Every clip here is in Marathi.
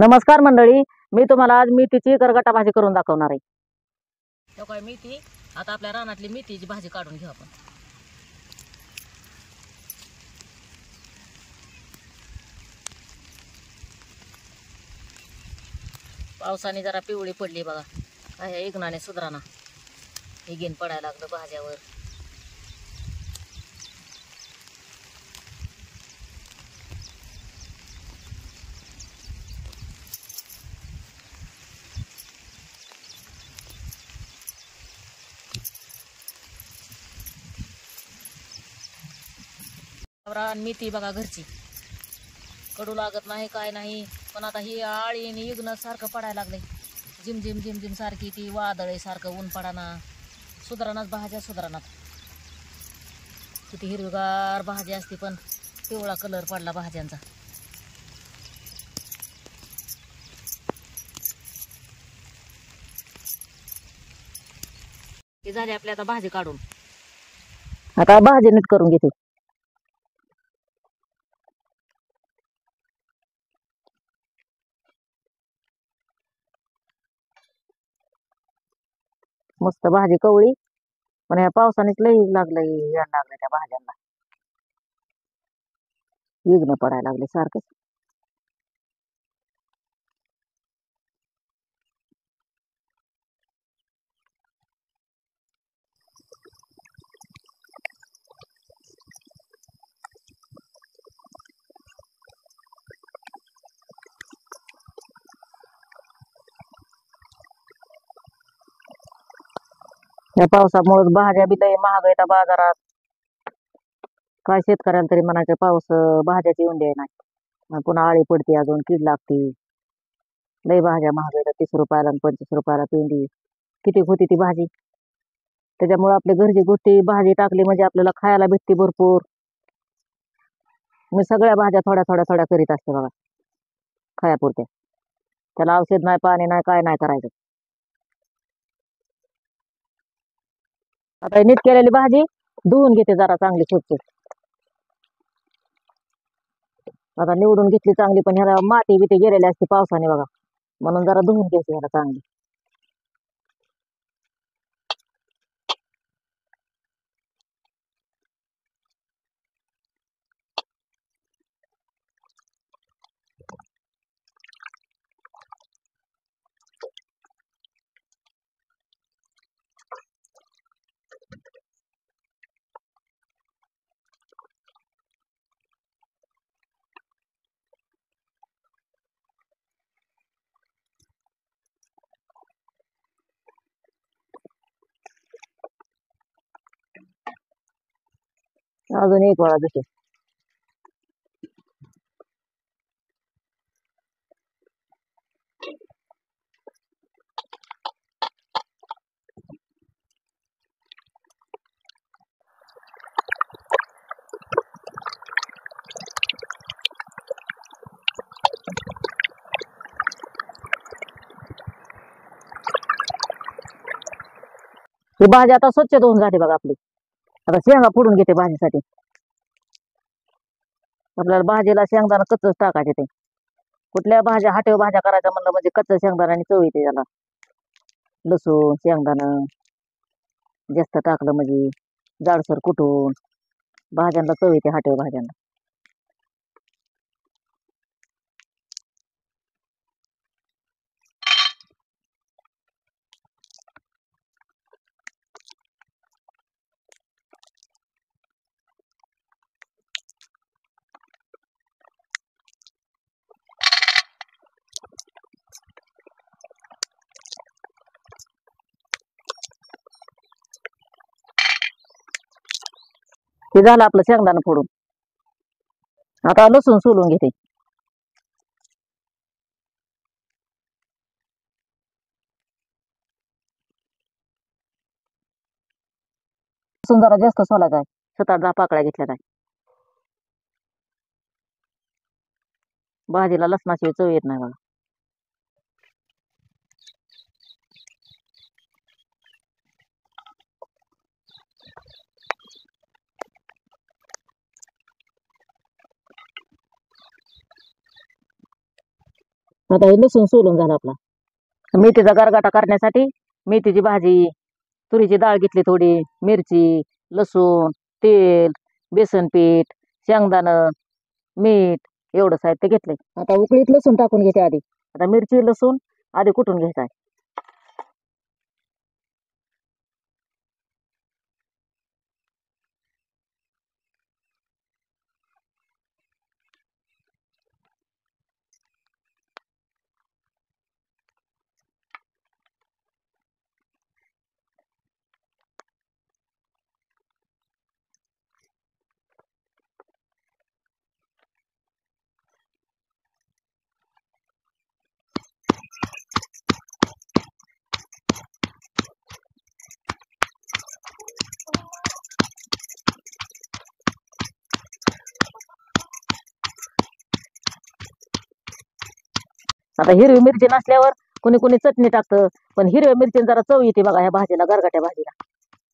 नमस्कार मंडळी, मी तुम्हाला आज मेथीची गरगटा भाजी करून दाखवणार आहे। तो काय मेथी, आता आपल्या रानातली मेथीची भाजी काढून घेऊ आपण। पावसाने जरा पिवळी पडली बघा, काय इग्नाने सुधारणा इगीन पडायला लागलं भाज्यावर। मेथी बघा घरची, कडू लागत नाही काय नाही, पण आता ही आळी आणि इग्न सारखं पडायला लागले। झिम झिम झिम झिम सारखी ती वादळे सारखं ऊन पडाना, सुधारणाच भाज्या सुधारणात। किती हिरवीगार भाजी असते पण पिवळा कलर पडला भाज्यांचा। ती झाली आपली आता भाजी काढून। आता भाजी नीट करून घेते। मस्त भाजी कवळी, पण या पावसानेच लई लागलंय, याड लागलं त्या भाज्यांना, इग्न पडायला लागले सारखं। या पावसामुळे भाज्या बी लई महाग आहेत बाजारात। काय शेतकऱ्यांना तरी म्हणायचं पाऊस भाज्याच येऊन द्याय नाही, पुन्हा आळी पडते, अजून कीड लागते। लई भाज्या महाग आहेत, 30 रुपयाला आणि 25 रुपयाला पेंडी, किती होती ती भाजी। त्याच्यामुळे आपल्या घरची गोष्टी भाजी टाकली म्हणजे आपल्याला खायला भेटते भरपूर। मी सगळ्या भाज्या थोड्या थोड्या थोड्या करीत असते बघा, खायापुरत्या। त्याला औषध नाही, पाणी नाही, काय नाही करायचं। आता नीट केलेली भाजी धुवून घेते जरा चांगली स्वच्छ। आता निवडून घेतली चांगली, पण ह्याला माती बिती गेलेली असते पावसाने बघा, म्हणून जरा धुवून घ्यायची ह्याला चांगली। अजून एक वेळा दुसरी। ही भाजी आता स्वच्छ धुवून झाली बघा आपली। आता शेंगा फोडून घेते भाजीसाठी। आपल्याला भाजीला शेंगदाणा कच्चच टाकायचे ते, कुठल्या भाज्या हाटेव भाज्या करायच्या म्हणलं म्हणजे कच्च शेंगदाण्याने चव येते त्याला। लसूण शेंगदाणं जास्त टाकलं म्हणजे जाडसर कुटून भाज्यांना चव येते हाटेव भाज्यांना। हे झालं आपलं शेंगदाणा फोडून। आता लसूण सोलून घेते। लसूण जरा जास्त सोलायचा आहे, 7-8 पाकळ्या घेतल्या आहे। भाजीला लसणाशिवाय चव येत नाही बघा। आता हे लसूण सोलून झाला आपला. मेथीचा गरगाटा करण्यासाठी मेथीची भाजी, तुरीची डाळ घेतली थोडी, मिरची, लसूण, तेल, बेसन पीठ, शेंगदाणं, मीठ एवढं साहित्य घेतलंय. आता उकळीत लसूण टाकून घेते आधी. आता मिरची लसूण आधी कुटून घ्यायचा आहे. आता हिरवी मिरची नसल्यावर कोणी कोणी चटणी टाकतं, पण हिरव्या मिरची जरा चव येते बघा ह्या भाजीला, गरगाट्या भाजीला.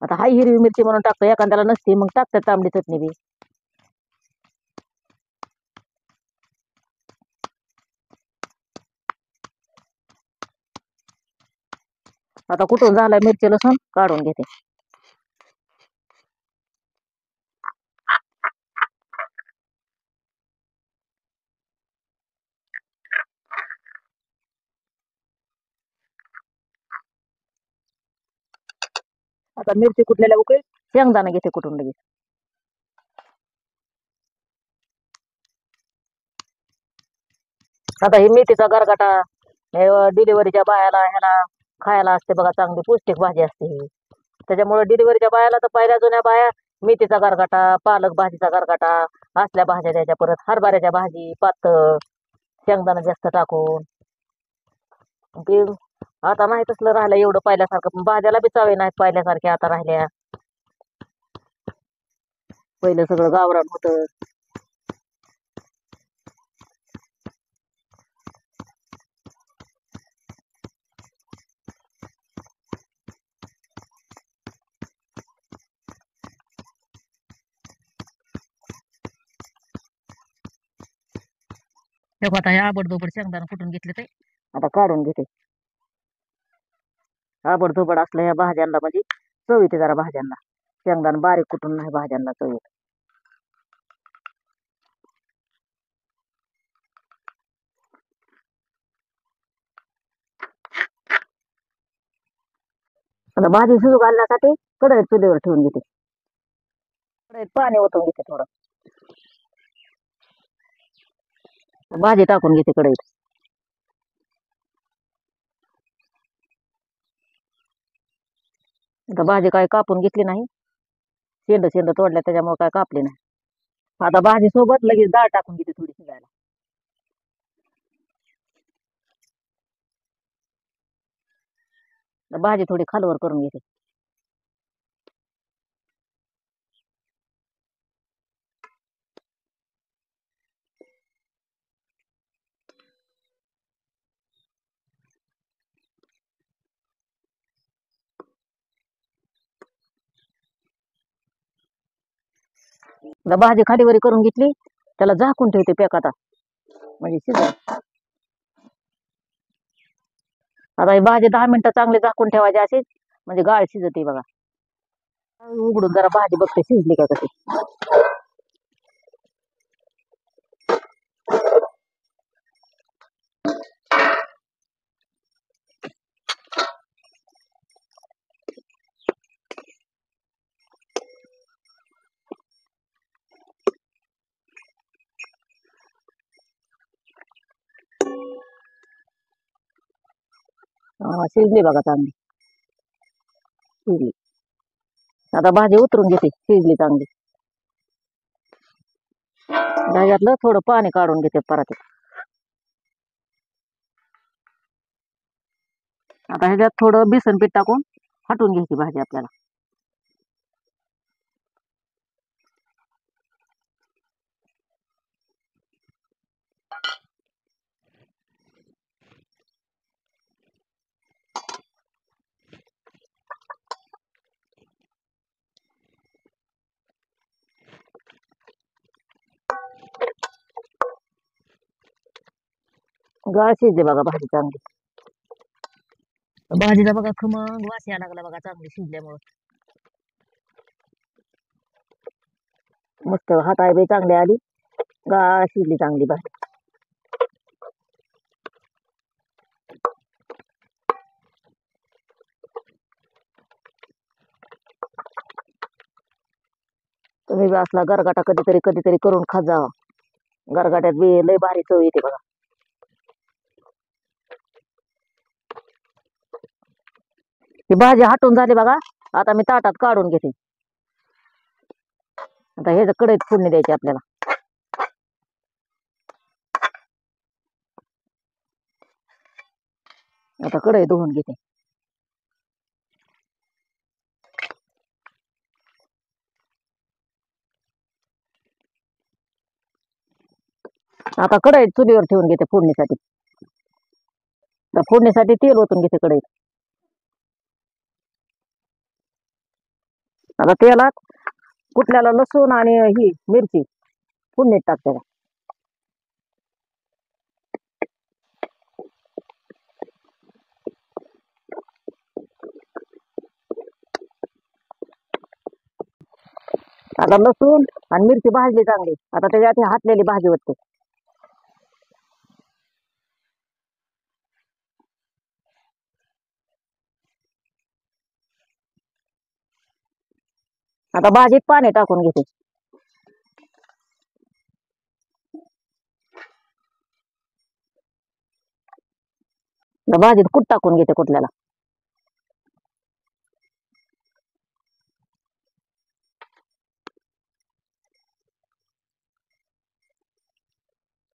आता हाय हिरवी मिरची म्हणून टाकतो, एखाद्याला नसते मग टाकतात तांबडी चटणी बी. आता कुठून झालाय मिरची लसूण काढून घेते. आता मिरची कुटलेल्या उकळीत शेंगदाणा घेते कुठून लगेच. आता ही मेथीचा गरगाटा हे डिलिव्हरीच्या बायाला ह्याला खायला असते बघा, चांगली पौष्टिक भाजी असते ही. त्याच्यामुळे डिलिव्हरीच्या बायाला तर पहिल्या जुन्या बाया मेथीचा गरगाटा, पालक भाजीचा गरगाटा असल्या भाज्या द्यायच्या. परत हरभऱ्याच्या भाजी पातळ, शेंगदाणा जास्त टाकून. ते आता नाही तसलं राहिलं एवढं पहिल्यासारखं, पण भाज्याला बी चावे नाहीत पहिल्यासारख्या आता राहिल्या. पहिलं सगळं गावरान होतं. तेव्हा आता हे आबडधोबड शेंगदाणा कुठून घेतले ते आता काढून घेते. आबडधोबड असलं ह्या भाज्यांना म्हणजे चव येते जरा भाज्यांना. शेंगदाणा बारीक कुठून नाही भाज्यांना चव येते. आता भाजी शिजू घालण्यासाठी कढईत चुलीवर ठेवून घेते. कढईत पाणी ओतून घेते थोडं. भाजी टाकून घेते कढईत. आता भाजी काय कापून घेतली नाही, शेंड शेंड तोडल्या त्याच्यामुळे काय कापली नाही. आता भाजी सोबत लगेच डाळ टाकून घेते थोडी शिजायला. भाजी थोडी खालवर करून घेते. आता भाजी खालीवरी करून घेतली, त्याला झाकून ठेवते पेक आता म्हणजे शिजाय. आता ही भाजी 10 मिनिटं चांगली झाकून ठेवायची अशीच, म्हणजे गाळ शिजते बघा. उघडून जरा भाजी बघते शिजली का कशी. शिजली बघा चांगली शिजली. आता भाजी उतरून घेते शिजली चांगली. ह्याच्यातलं थोडं पाणी काढून घेते परत. आता ह्याच्यात थोडं बेसन पीठ टाकून हटून घ्यायची भाजी आपल्याला. गाळ शिजली बघा भाजी चांगली. भाजीचा बघा खमंग वास यायला लागला बघा चांगली शिजल्यामुळं. मस्त हाताय बी चांगली आली. गाळ शिजली चांगली भाजी. तुम्ही बी असला गरगाटा कधीतरी कधीतरी करून खात जावा. गरगाट्यात बी लय भारी चव येते बघा. ही भाजी हाटून झाली बघा. आता मी ताटात काढून घेते. आता हे कढईत फोडणी द्यायची आपल्याला. आता कढई धुवून घेते. आता कढईत चुलीवर ठेवून घेते फोडणीसाठी. आता फोडणीसाठी तेल ओतून घेते कढईत. आता तेलात कुटल्याला लसूण आणि ही मिरची फोडणीत टाकते. आता लसूण आणि मिरची भाजली चांगली. आता त्याच्यात हाटलेली भाजी ओतते. आता भाजीत पाणी टाकून घेते. आता भाजीत कूट टाकून घेते कुटल्याला.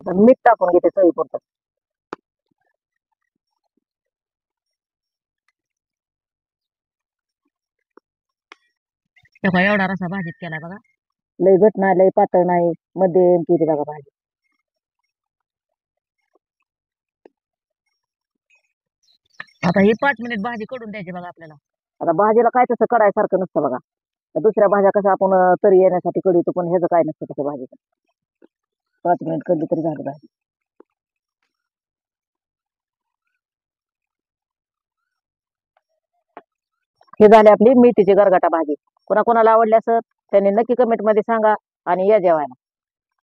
आता मीठ टाकून घेते चवीपुरतं. तेव्हा एवढा रसा भाजीत केलाय बघा. लय घट नाही लय पातळ नाही, मध्यम केली बघा भाजी. आता ही 5 मिनिट भाजी कडून द्यायची बघा आपल्याला. आता भाजीला काय तसं कडायसारखं नसतं बघा. तर दुसऱ्या भाज्या कसं आपण तरी येण्यासाठी कडीतो, पण ह्याचं काय नसतं तसं भाजीचं. 5 मिनिट कडली तरी झाली भाजी. हे झाली आपली मेथीची गरगाटा भाजी. कोणाकोणाला आवडली असत त्यांनी नक्की कमेंट मध्ये सांगा आणि या जेवायला.